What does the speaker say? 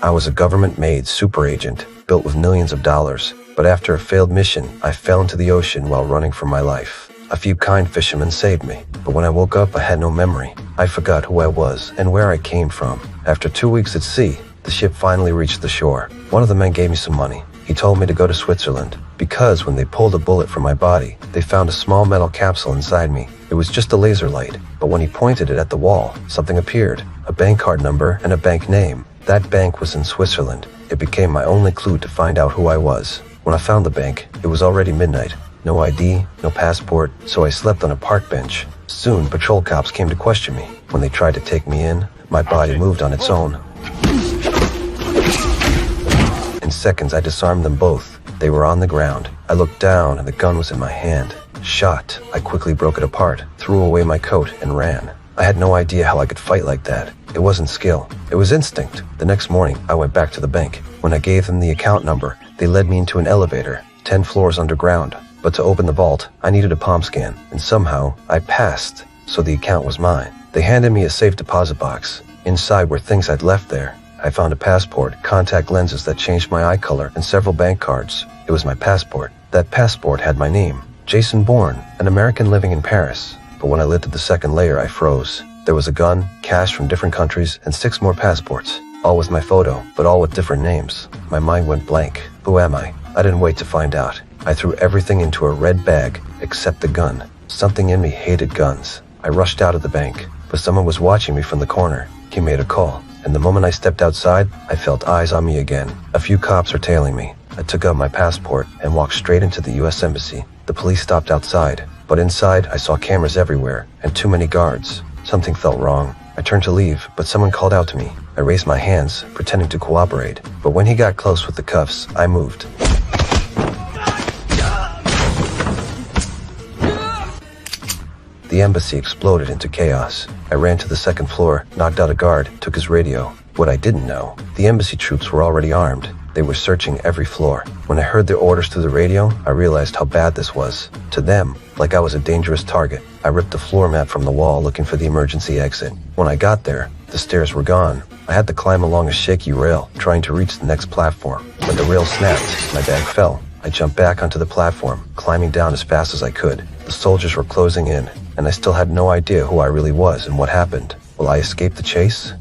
I was a government-made super agent, built with millions of dollars, but after a failed mission, I fell into the ocean while running for my life. A few kind fishermen saved me, but when I woke up, I had no memory. I forgot who I was and where I came from. After 2 weeks at sea, the ship finally reached the shore. One of the men gave me some money. He told me to go to Switzerland, because when they pulled a bullet from my body, they found a small metal capsule inside me. It was just a laser light, but when he pointed it at the wall, something appeared, a bank card number and a bank name. That bank was in Switzerland. It became my only clue to find out who I was. When I found the bank, it was already midnight. No ID, no passport, so I slept on a park bench. Soon, patrol cops came to question me. When they tried to take me in, my body moved on its own. In seconds, I disarmed them both. They were on the ground. I looked down and the gun was in my hand. Shocked, I quickly broke it apart, threw away my coat, and ran. I had no idea how I could fight like that. It wasn't skill. It was instinct. The next morning, I went back to the bank. When I gave them the account number, they led me into an elevator, 10 floors underground. But to open the vault, I needed a palm scan, and somehow, I passed, so the account was mine. They handed me a safe deposit box. Inside were things I'd left there. I found a passport, contact lenses that changed my eye color, and several bank cards. It was my passport. That passport had my name, Jason Bourne, an American living in Paris. But when I lifted the second layer, I froze. There was a gun, cash from different countries, and 6 more passports. All with my photo, but all with different names. My mind went blank. Who am I? I didn't wait to find out. I threw everything into a red bag, except the gun. Something in me hated guns. I rushed out of the bank, but someone was watching me from the corner. He made a call, and the moment I stepped outside, I felt eyes on me again. A few cops were tailing me. I took out my passport and walked straight into the US Embassy. The police stopped outside, but inside I saw cameras everywhere and too many guards. Something felt wrong. I turned to leave, but someone called out to me. I raised my hands, pretending to cooperate, but when he got close with the cuffs, I moved. The embassy exploded into chaos. I ran to the second floor, knocked out a guard, took his radio. What I didn't know, the embassy troops were already armed. They were searching every floor. When I heard their orders through the radio, I realized how bad this was. To them, like I was a dangerous target. I ripped the floor mat from the wall looking for the emergency exit. When I got there, the stairs were gone. I had to climb along a shaky rail, trying to reach the next platform. When the rail snapped, my bag fell. I jumped back onto the platform, climbing down as fast as I could. The soldiers were closing in, and I still had no idea who I really was and what happened. Will I escape the chase?